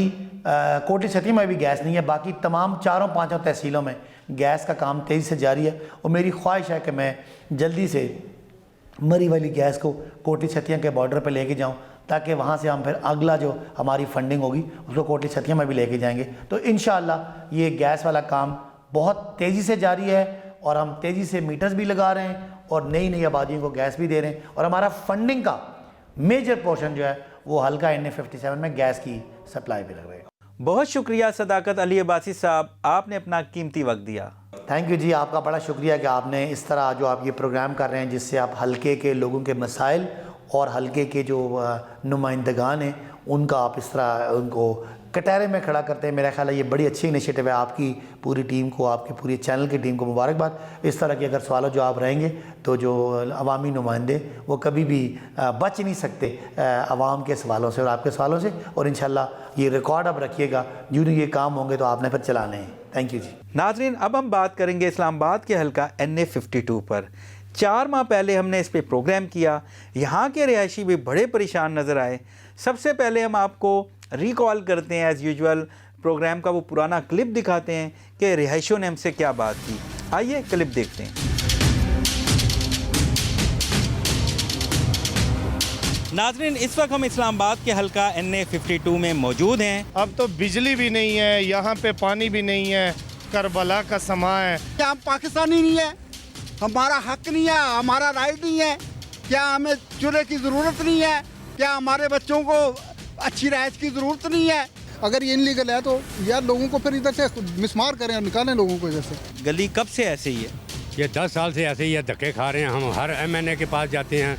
कोटली छतिया में भी गैस नहीं है, बाकी तमाम 4-5 तहसीलों में गैस का काम तेज़ी से जारी है। और मेरी ख्वाहिश है कि मैं जल्दी से मरी वाली गैस को कोटली छतिया के बॉर्डर पर लेके जाऊं, ताकि वहाँ से हम फिर अगला जो हमारी फंडिंग होगी उसको कोटली छतिया में भी लेके जाएंगे। तो इंशाअल्लाह ये गैस वाला काम बहुत तेज़ी से जारी है और हम तेज़ी से मीटर्स भी लगा रहे हैं और नई नई आबादियों को गैस भी दे रहे हैं। और हमारा फंडिंग का मेजर पोर्शन जो है वो हल्का NA57 में गैस की सप्लाई भी लग रही है। बहुत शुक्रिया सदाकत अली अब्बासी साहब, आपने अपना कीमती वक्त दिया। थैंक यू जी, आपका बड़ा शुक्रिया कि आपने इस तरह जो आप ये प्रोग्राम कर रहे हैं, जिससे आप हल्के के लोगों के मसाइल और हल्के के जो नुमाइंदगान हैं उनका आप इस तरह उनको कटहरे में खड़ा करते हैं। मेरा ख्याल है ये बड़ी अच्छी इनिशिएटिव है। आपकी पूरी टीम को, आपकी पूरी चैनल की टीम को मुबारकबाद। इस तरह के अगर सवाल जवाब रहेंगे तो जो अवामी नुमाइंदे वो कभी भी बच नहीं सकते अवाम के सवालों से और आपके सवालों से। और इंशाल्लाह ये रिकॉर्ड अब रखिएगा, यूँ ये काम होंगे तो आपने फिर चलाने हैं। थैंक यू जी। नाजरीन, अब हम बात करेंगे इस्लामाबाद के हल्का NA52 पर। 4 माह पहले हमने इस पर प्रोग्राम किया, यहाँ के रिहायशी भी बड़े परेशान नज़र आए। सबसे पहले हम आपको रिकॉल करते हैं एज़ यूजुअल प्रोग्राम का वो पुराना क्लिप दिखाते हैं कि रिहायशियों ने हमसे क्या बात की। आइए क्लिप देखते हैं। नाजरीन, इस वक्त हम इस्लामाबाद के हल्का NA52 में मौजूद हैं। अब तो बिजली भी नहीं है, यहाँ पे पानी भी नहीं है, करबला का समा है। क्या हम पाकिस्तानी नहीं है? हमारा हक नहीं है, हमारा राइट नहीं है? क्या हमें चूल्हे की ज़रूरत नहीं है? क्या हमारे बच्चों को अच्छी राइट की ज़रूरत नहीं है? अगर ये इनलीगल है तो यार लोगों को फिर इधर से मिसमार करें और निकालें लोगों को इधर से। गली कब से ऐसे ही है? ये 10 साल से ऐसे ही है, धक्के खा रहे हैं। हम हर MNA के पास जाते हैं।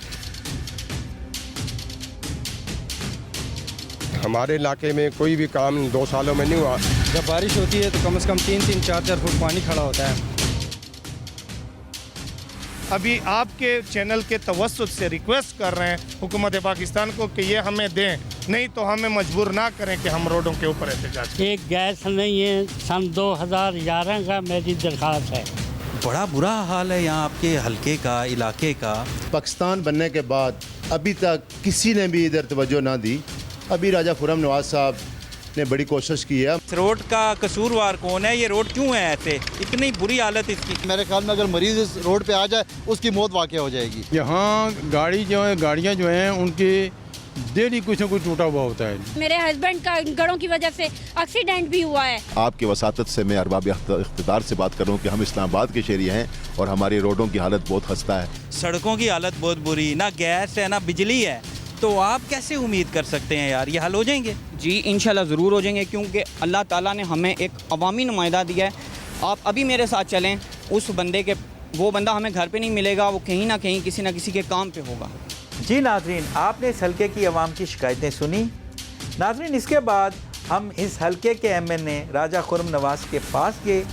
हमारे इलाके में कोई भी काम 2 सालों में नहीं हुआ। जब बारिश होती है तो कम से कम 3-3, 4-4 फुट पानी खड़ा होता है। अभी आपके चैनल के तवस्सुत से रिक्वेस्ट कर रहे हैं हुकूमत पाकिस्तान को कि ये हमें दें, नहीं तो हमें मजबूर ना करें कि हम रोडों के ऊपर एहतजाज करें। एक गैस नहीं है, सन 2011 का मेरी दरख्वास्त है। बड़ा बुरा हाल है यहाँ आपके हल्के का, इलाके का। पाकिस्तान बनने के बाद अभी तक किसी ने भी इधर तवज्जो ना दी। अभी राजा खुर्रम नवाज साहब ने बड़ी कोशिश की है। इस रोड का कसूरवार कौन है? ये रोड क्यों है ऐसे, इतनी बुरी हालत इसकी? मेरे ख्याल में अगर मरीज इस रोड पे आ जाए उसकी मौत वाक़या हो जाएगी। यहाँ गाड़ियाँ जो हैं उनकी डेली कुछ न कुछ टूटा हुआ होता है। मेरे हस्बैंड का गड़ों की वजह से एक्सीडेंट भी हुआ है। आपके वसातत से मैं अरबाब इख्तिदार से बात कर रहा हूँ कि हम इस्लामाबाद के शहरी हैं और हमारी रोडों की हालत बहुत खस्ता है। सड़कों की हालत बहुत बुरी, ना गैस है ना बिजली है, तो आप कैसे उम्मीद कर सकते हैं यार ये हल हो जाएंगे? जी इंशाल्लाह ज़रूर हो जाएंगे, क्योंकि अल्लाह ताला ने हमें एक अवामी नुमाइंदा दिया है। आप अभी मेरे साथ चलें, उस बंदे के वो बंदा हमें घर पे नहीं मिलेगा, वो कहीं ना कहीं किसी ना किसी के काम पे होगा। जी नाजरीन, आपने इस हलके की आवाम की शिकायतें सुनी। नाजरीन, इसके बाद हम इस हलके के एमएनए राजा खुर्रम नवाज के पास गए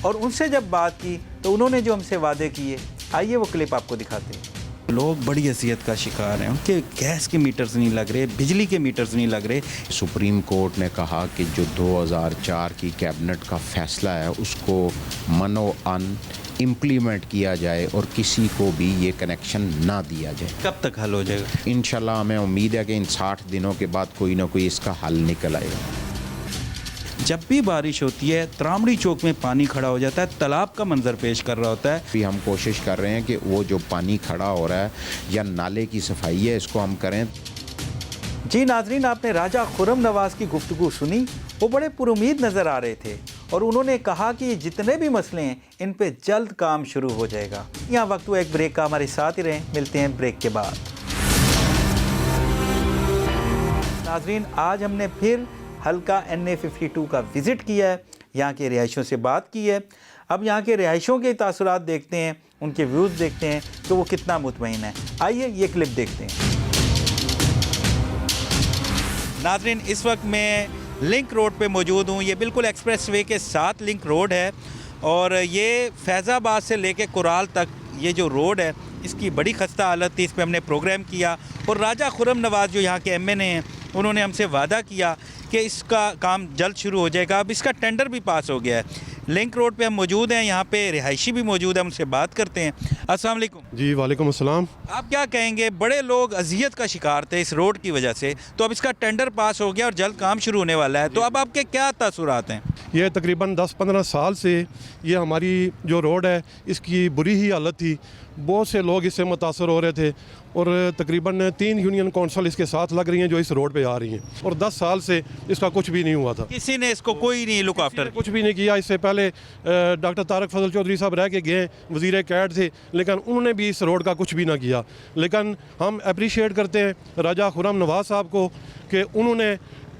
और उनसे जब बात की तो उन्होंने जो हमसे वादे किए, आइए वो क्लिप आपको दिखाते हैं। लोग बड़ी अजियत का शिकार हैं, उनके गैस के मीटर्स नहीं लग रहे, बिजली के मीटर्स नहीं लग रहे। सुप्रीम कोर्ट ने कहा कि जो 2004 की कैबिनेट का फैसला है उसको मनो अन इम्प्लीमेंट किया जाए और किसी को भी ये कनेक्शन ना दिया जाए। कब तक हल हो जाएगा? इंशाल्लाह हमें उम्मीद है कि इन 60 दिनों के बाद कोई ना कोई इसका हल निकल आएगा। जब भी बारिश होती है त्रामड़ी चौक में पानी खड़ा हो जाता है, तालाब का मंजर पेश कर रहा होता है। भी हम कोशिश कर रहे हैं कि वो जो पानी खड़ा हो रहा है या नाले की सफाई है इसको हम करें। जी नाजरीन, आपने राजा खुर्रम नवाज की गुफ्तगू सुनी। वो बड़े पुरुमीद नज़र आ रहे थे और उन्होंने कहा कि जितने भी मसले हैं इन पे जल्द काम शुरू हो जाएगा। यहाँ वक्त हुआ एक ब्रेक का, हमारे साथ ही रहें, मिलते हैं ब्रेक के बाद। नाजरीन, आज हमने फिर हल्का NA 52 का विज़िट किया है, यहाँ के रिहायशों से बात की है। अब यहाँ के रिहायशों के तासुरात देखते हैं, उनके व्यूज़ देखते हैं कि वो कितना मुतमईन है। आइए ये क्लिप देखते हैं। नाजरीन, इस वक्त मैं लिंक रोड पे मौजूद हूँ। ये बिल्कुल एक्सप्रेसवे के साथ लिंक रोड है और ये फैज़ाबाद से लेके कुराल तक ये जो रोड है इसकी बड़ी खस्ता हालत थी। इस पर हमने प्रोग्राम किया और राजा खुर्रम नवाज जो यहाँ के MNA हैं उन्होंने हमसे वादा किया कि इसका काम जल्द शुरू हो जाएगा। अब इसका टेंडर भी पास हो गया है। लिंक रोड पे हम मौजूद हैं, यहाँ पे रिहायशी भी मौजूद है, उनसे बात करते हैं। अस्सलाम वालेकुम। जी वालेकुम अस्सलाम। आप क्या कहेंगे, बड़े लोग अजियत का शिकार थे इस रोड की वजह से, तो अब इसका टेंडर पास हो गया और जल्द काम शुरू होने वाला है, तो अब आपके क्या तासुरात हैं? ये तकरीबन 10-15 साल से ये हमारी जो रोड है इसकी बुरी ही हालत थी। बहुत से लोग इससे मुतासर हो रहे थे और तकरीबन 3 यूनियन कौंसल इसके साथ लग रही हैं जो इस रोड पे आ रही हैं और 10 साल से इसका कुछ भी नहीं हुआ था। किसी ने इसको कोई नहीं लुक आफ्टर, कुछ भी नहीं किया। इससे पहले डॉक्टर तारक फजल चौधरी साहब रह के गए, वज़ीर कैड थे, लेकिन उन्होंने भी इस रोड का कुछ भी ना किया। लेकिन हम अप्रिशिएट करते हैं राजा खुर्रम नवाज साहब को कि उन्होंने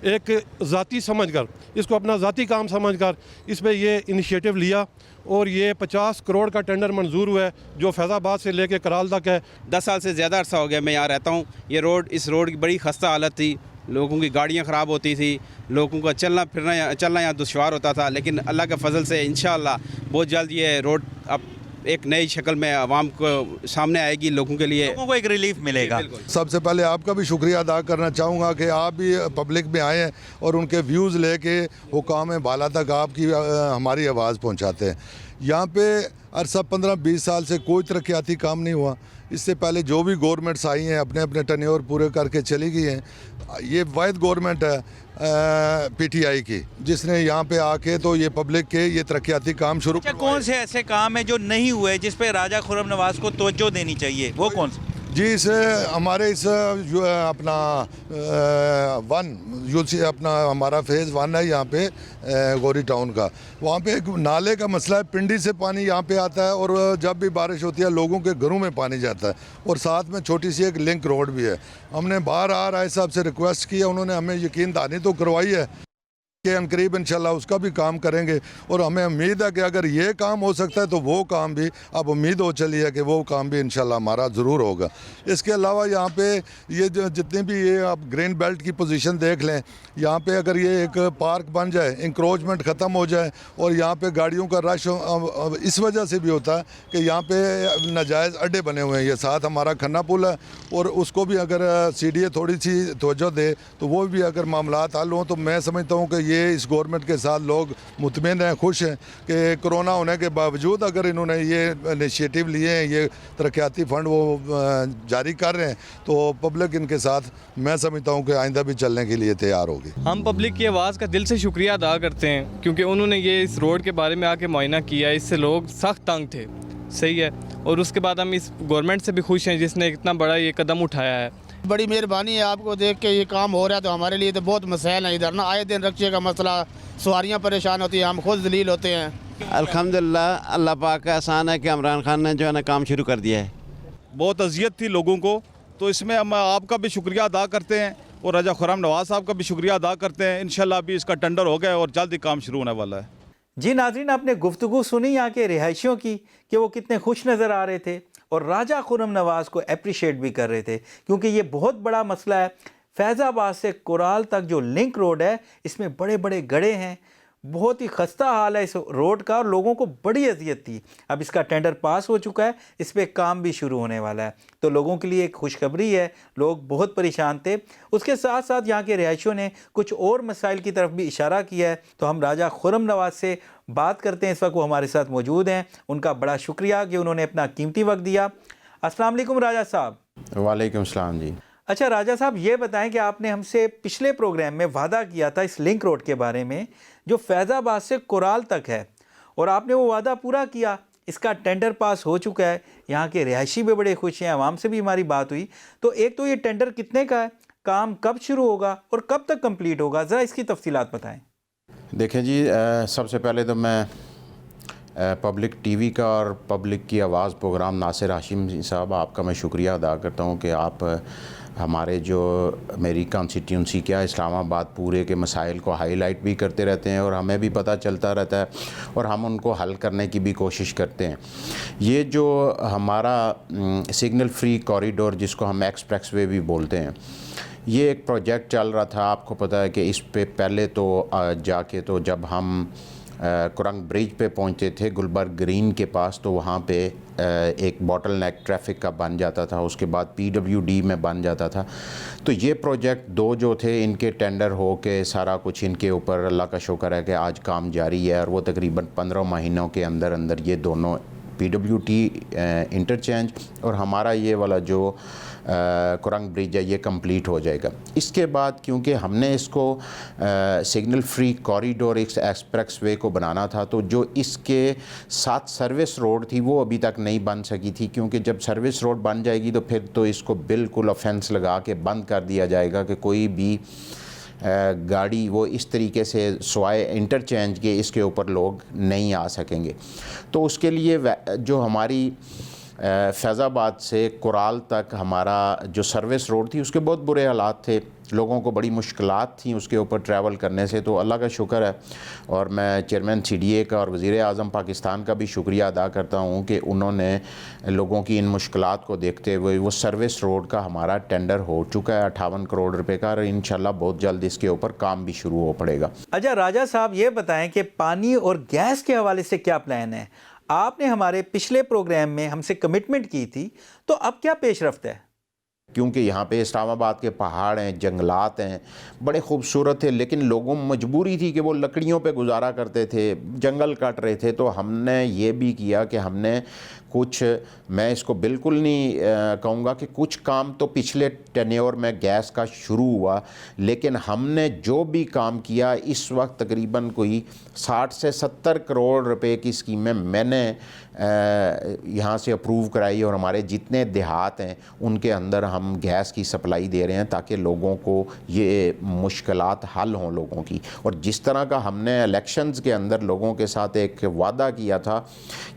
एक ज़ाती समझकर, इसको अपना ज़ाती काम समझकर इस पर ये इनिशिएटिव लिया और ये 50 करोड़ का टेंडर मंजूर हुआ है जो फैज़ाबाद से लेके कराल तक है। 10 साल से ज़्यादा अरसा हो गया मैं यहाँ रहता हूँ। ये रोड, इस रोड की बड़ी खस्ता हालत थी, लोगों की गाड़ियाँ ख़राब होती थी, लोगों का चलना यहाँ दुश्वार होता था। लेकिन अल्लाह के फजल से इंशाअल्लाह बहुत जल्द ये रोड अब एक नई शक्ल में आवाम को सामने आएगी, लोगों के लिए, लोगों को एक रिलीफ मिलेगा। सबसे पहले आपका भी शुक्रिया अदा करना चाहूँगा कि आप भी पब्लिक में आए हैं और उनके व्यूज़ लेके हुकाम बाला तक आपकी हमारी आवाज़ पहुँचाते हैं। यहाँ पे अरसा 15-20 साल से कोई तरक्याती काम नहीं हुआ। इससे पहले जो भी गवर्नमेंट्स आई हैं अपने अपने टर्नओवर पूरे करके चली गई हैं। ये वाहिद गवर्नमेंट है PTI की जिसने यहाँ पे आके तो ये पब्लिक के ये तरक्याती काम शुरू। अच्छा, कौन से ऐसे काम है जो नहीं हुए जिस पे राजा खुर्रम नवाज को तवज्जो देनी चाहिए, वो कौन से? जी, इस हमारे इस जो अपना अपना हमारा फेज़ 1 है यहाँ पे गौरी टाउन का, वहाँ पे एक नाले का मसला है। पिंडी से पानी यहाँ पे आता है और जब भी बारिश होती है लोगों के घरों में पानी जाता है और साथ में छोटी सी एक लिंक रोड भी है। हमने बार राय साहब से रिक्वेस्ट किया, उन्होंने हमें यकीन दहानी तो करवाई है कि अनकरीब इंशाल्लाह उसका भी काम करेंगे और हमें उम्मीद है कि अगर ये काम हो सकता है तो वो काम भी, अब उम्मीद हो चली है कि वो काम भी इंशाल्लाह हमारा ज़रूर होगा। इसके अलावा यहाँ पे ये जितनी भी ये आप ग्रीन बेल्ट की पोजीशन देख लें, यहाँ पे अगर ये एक पार्क बन जाए, इंक्रोचमेंट ख़त्म हो जाए और यहाँ पे गाड़ियों का रश इस वजह से भी होता है कि यहाँ पे नाजायज़ अड्डे बने हुए हैं। ये साथ हमारा खन्ना पुल है और उसको भी अगर CDA थोड़ी सी तवज्जो दे तो वो भी अगर मामलात हल हों तो मैं समझता हूँ कि ये इस गवर्नमेंट के साथ लोग मुतमईन हैं, खुश हैं कि कोरोना होने के बावजूद अगर इन्होंने ये इनिशिएटिव लिए हैं, ये तरक्याती फ़ंड वो जारी कर रहे हैं, तो पब्लिक इनके साथ मैं समझता हूँ कि आइंदा भी चलने के लिए तैयार होगी। हम पब्लिक की आवाज़ का दिल से शुक्रिया अदा करते हैं क्योंकि उन्होंने ये इस रोड के बारे में आके मुआयना किया। इससे लोग सख्त तंग थे, सही है, और उसके बाद हम इस गवर्नमेंट से भी खुश हैं जिसने इतना बड़ा ये कदम उठाया है। बड़ी मेहरबानी है आपको देख के ये काम हो रहा है तो हमारे लिए तो बहुत मसैल है। इधर ना आए दिन रक्शे का मसला, सवारियाँ परेशान होती हैं, हम खुद जलील होते हैं। अल्हम्दुलिल्लाह, अल्लाह पाक का एहसान है कि इमरान खान ने जो है ना काम शुरू कर दिया है। बहुत अजियत थी लोगों को, तो इसमें हम आपका भी शुक्रिया अदा करते हैं और राजा खुर्रम नवाज साहब का भी शुक्रिया अदा करते हैं। इंशाल्लाह भी इसका टेंडर हो गया और जल्द ही काम शुरू होने वाला है। जी नाज़रीन, आपने गुफ्तगू सुनी यहाँ के रिहायशियों की कि वो कितने खुश नज़र आ रहे थे और राजा खुर्रम नवाज़ को अप्रिशिएट भी कर रहे थे, क्योंकि ये बहुत बड़ा मसला है। फैज़ाबाद से कोराल तक जो लिंक रोड है, इसमें बड़े बड़े गड्ढे हैं, बहुत ही खस्ता हाल है इस रोड का और लोगों को बड़ी अजियत थी। अब इसका टेंडर पास हो चुका है, इस पर काम भी शुरू होने वाला है, तो लोगों के लिए एक खुशखबरी है। लोग बहुत परेशान थे। उसके साथ साथ यहाँ के रिहायशियों ने कुछ और मसाइल की तरफ भी इशारा किया है। तो हम राजा खुर्रम नवाज़ से बात करते हैं। इस वक्त वो हमारे साथ मौजूद हैं। उनका बड़ा शुक्रिया कि उन्होंने अपना कीमती वक्त दिया। अस्सलाम वालेकुम राजा साहब। वालेकुम सलाम जी। अच्छा राजा साहब, ये बताएं कि आपने हमसे पिछले प्रोग्राम में वादा किया था इस लिंक रोड के बारे में जो फैज़ाबाद से कोराल तक है, और आपने वो वादा पूरा किया। इसका टेंडर पास हो चुका है। यहाँ के रिहायशी भी बड़े खुश हैं, आवाम से भी हमारी बात हुई। तो एक तो ये टेंडर कितने का है, काम कब शुरू होगा और कब तक कंप्लीट होगा, ज़रा इसकी तफसीलात बताएं। देखें जी, सबसे पहले तो मैं पब्लिक टीवी का और पब्लिक की आवाज़ प्रोग्राम नासिर हाशिम साहब, आपका मैं शुक्रिया अदा करता हूँ कि आप हमारे जो मेरी कॉन्स्टिट्यूंसी क्या इस्लामाबाद पूरे के मसाइल को हाईलाइट भी करते रहते हैं और हमें भी पता चलता रहता है और हम उनको हल करने की भी कोशिश करते हैं। ये जो हमारा सिग्नल फ्री कॉरिडोर जिसको हम एक्सप्रेस वे भी बोलते हैं, ये एक प्रोजेक्ट चल रहा था। आपको पता है कि इस पे पहले तो जाके तो जब हम कुरंग ब्रिज पे पहुंचते थे गुलबर्ग ग्रीन के पास, तो वहाँ पे एक बॉटल नेक ट्रैफिक का बन जाता था, उसके बाद PWD में बन जाता था। तो ये प्रोजेक्ट दो जो थे, इनके टेंडर हो के सारा कुछ इनके ऊपर अल्लाह का शुक्र है कि आज काम जारी है, और वो तकरीबन 15 महीनों के अंदर अंदर ये दोनों PWD इंटरचेंज और हमारा ये वाला जो कुरंग ब्रिज है ये कंप्लीट हो जाएगा। इसके बाद क्योंकि हमने इसको signal free corridor express way को बनाना था, तो जो इसके साथ सर्विस रोड थी वो अभी तक नहीं बन सकी थी, क्योंकि जब सर्विस रोड बन जाएगी तो फिर तो इसको बिल्कुल ऑफेंस लगा के बंद कर दिया जाएगा कि कोई भी गाड़ी वो इस तरीके से स्वाय इंटरचेंज के इसके ऊपर लोग नहीं आ सकेंगे। तो उसके लिए जो हमारी फैज़ाबाद से कोराल तक हमारा जो सर्विस रोड थी उसके बहुत बुरे हालात थे, लोगों को बड़ी मुश्किलात थी उसके ऊपर ट्रैवल करने से। तो अल्लाह का शुक्र है, और मैं चेयरमैन CDA का और वज़ीर आज़म पाकिस्तान का भी शुक्रिया अदा करता हूँ कि उन्होंने लोगों की इन मुश्किलात को देखते हुए वो सर्विस रोड का हमारा टेंडर हो चुका है 58 करोड़ रुपए का, और इंशाल्लाह बहुत जल्द इसके ऊपर काम भी शुरू हो पड़ेगा। अच्छा राजा साहब, ये बताएं कि पानी और गैस के हवाले से क्या प्लान है? आपने हमारे पिछले प्रोग्राम में हमसे कमिटमेंट की थी, तो अब क्या पेशरफ्त है? क्योंकि यहाँ पे इस्लामाबाद के पहाड़ हैं, जंगलात हैं, बड़े खूबसूरत थे, लेकिन लोगों में मजबूरी थी कि वो लकड़ियों पे गुजारा करते थे, जंगल काट रहे थे। तो हमने ये भी किया कि हमने कुछ, मैं इसको बिल्कुल नहीं कहूँगा कि कुछ काम तो पिछले टेन्योर में गैस का शुरू हुआ, लेकिन हमने जो भी काम किया इस वक्त तकरीबन कोई 60 से 70 करोड़ रुपए की स्कीमें मैंने यहाँ से अप्रूव कराई, और हमारे जितने देहात हैं उनके अंदर हम गैस की सप्लाई दे रहे हैं ताकि लोगों को ये मुश्किलात हल हों लोगों की। और जिस तरह का हमने इलेक्शंस के अंदर लोगों के साथ एक वादा किया था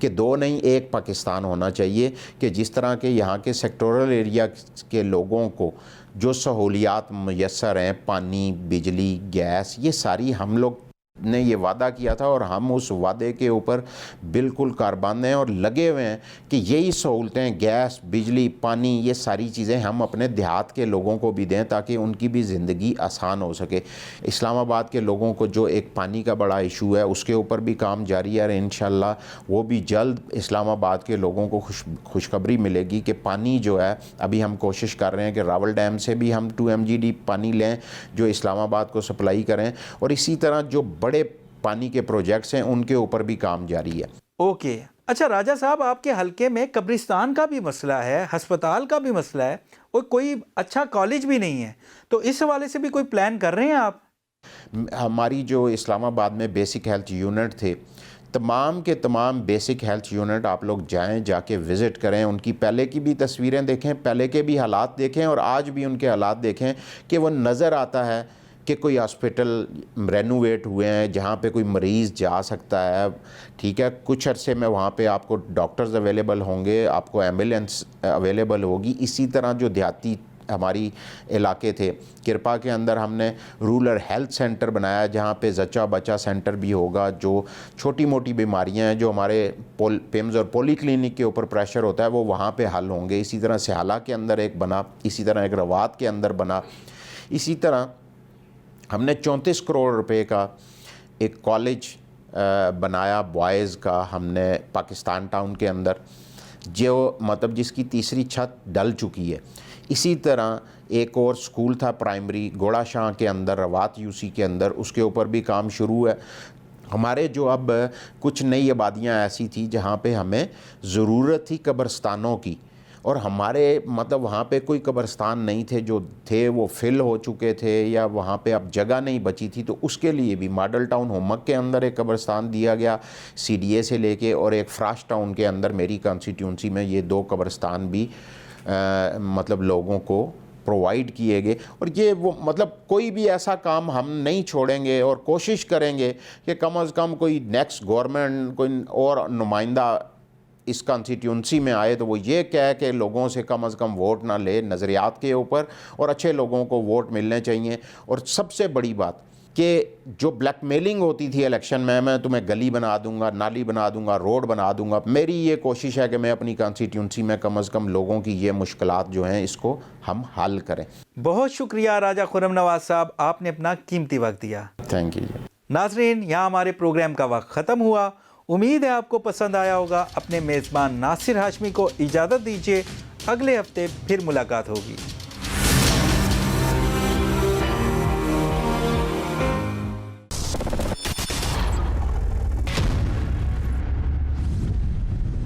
कि 2 नहीं 1 पाकिस्तान होना चाहिए, कि जिस तरह के यहाँ के सेक्टोरल एरिया के लोगों को जो सहूलियात मुयस्सर हैं, पानी, बिजली, गैस, ये सारी हम लोग ने ये वादा किया था, और हम उस वादे के ऊपर बिल्कुल कारबंद हैं और लगे हुए हैं कि यही सहूलतें गैस, बिजली, पानी, ये सारी चीज़ें हम अपने देहात के लोगों को भी दें ताकि उनकी भी ज़िंदगी आसान हो सके। इस्लामाबाद के लोगों को जो एक पानी का बड़ा इशू है उसके ऊपर भी काम जारी है, और इंशाल्लाह वो भी जल्द इस्लामाबाद के लोगों को खुशखबरी मिलेगी कि पानी जो है, अभी हम कोशिश कर रहे हैं कि रावल डैम से भी हम 2 MGD पानी लें जो इस्लामाबाद को सप्लाई करें, और इसी तरह जो बड़े पानी के प्रोजेक्ट्स हैं उनके ऊपर भी काम जारी है। ओके। अच्छा राजा साहब, आपके हलके में कब्रिस्तान का भी मसला है, अस्पताल का भी मसला है, और कोई अच्छा कॉलेज भी नहीं है, तो इस हवाले से भी कोई प्लान कर रहे हैं आप? हमारी जो इस्लामाबाद में बेसिक हेल्थ यूनिट थे, तमाम के तमाम बेसिक हेल्थ यूनिट आप लोग जाएं, जाके विज़िट करें, उनकी पहले की भी तस्वीरें देखें, पहले के भी हालात देखें और आज भी उनके हालात देखें, कि वो नज़र आता है कि कोई हॉस्पिटल रेनोवेट हुए हैं जहाँ पे कोई मरीज़ जा सकता है। ठीक है, कुछ अरसे में वहाँ पे आपको डॉक्टर्स अवेलेबल होंगे, आपको एम्बुलेंस अवेलेबल होगी। इसी तरह जो देहाती हमारी इलाके थे। किरपा के अंदर हमने रूरल हेल्थ सेंटर बनाया जहाँ पे जच्चा बच्चा सेंटर भी होगा, जो छोटी मोटी बीमारियां हैं जो हमारे पिम्स और पोली क्लिनिक के ऊपर प्रेशर होता है वो वहाँ पे हल होंगे। इसी तरह सिहाला के अंदर एक बना, इसी तरह एक रवात के अंदर बना। इसी तरह हमने 34 करोड़ रुपए का एक कॉलेज बनाया बॉयज़ का हमने पाकिस्तान टाउन के अंदर, जो मतलब जिसकी तीसरी छत डल चुकी है। इसी तरह एक और स्कूल था प्राइमरी घोड़ा शाह के अंदर, रवात यूसी के अंदर, उसके ऊपर भी काम शुरू है। हमारे जो अब कुछ नई आबादियाँ ऐसी थी जहाँ पे हमें ज़रूरत थी कब्रस्तानों की, और हमारे मतलब वहाँ पे कोई कब्रस्तान नहीं थे, जो थे वो फिल हो चुके थे या वहाँ पे अब जगह नहीं बची थी। तो उसके लिए भी मॉडल टाउन होमक के अंदर एक कब्रस्तान दिया गया CDA से लेके, और एक फ्राश टाउन के अंदर मेरी कॉन्स्टिट्यूंसी में ये 2 कब्रस्तान भी मतलब लोगों को प्रोवाइड किए गए। और ये वो मतलब कोई भी ऐसा काम हम नहीं छोड़ेंगे और कोशिश करेंगे कि कम से कम कोई नेक्स्ट गवर्नमेंट कोई और नुमाइंदा इस कॉन्स्टिट्यूंसी में आए तो वो ये कह के लोगों से कम वोट ना ले नज़रियात के ऊपर, और अच्छे लोगों को वोट मिलने चाहिए। और सबसे बड़ी बात कि जो ब्लैकमेलिंग होती थी इलेक्शन में, मैं तुम्हें गली बना दूंगा, नाली बना दूंगा, रोड बना दूंगा, मेरी ये कोशिश है कि मैं अपनी कॉन्स्टिट्यूंसी में कम से कम लोगों की ये मुश्किलात जो हैं इसको हम हल करें। बहुत शुक्रिया राजा खुर्रम नवाज साहब, आपने अपना कीमती वक्त दिया। Thank you. नाजरीन, यहाँ हमारे प्रोग्राम का वक्त ख़त्म हुआ। उम्मीद है आपको पसंद आया होगा। अपने मेज़बान नासिर हाशमी को इजाज़त दीजिए, अगले हफ्ते फिर मुलाकात होगी।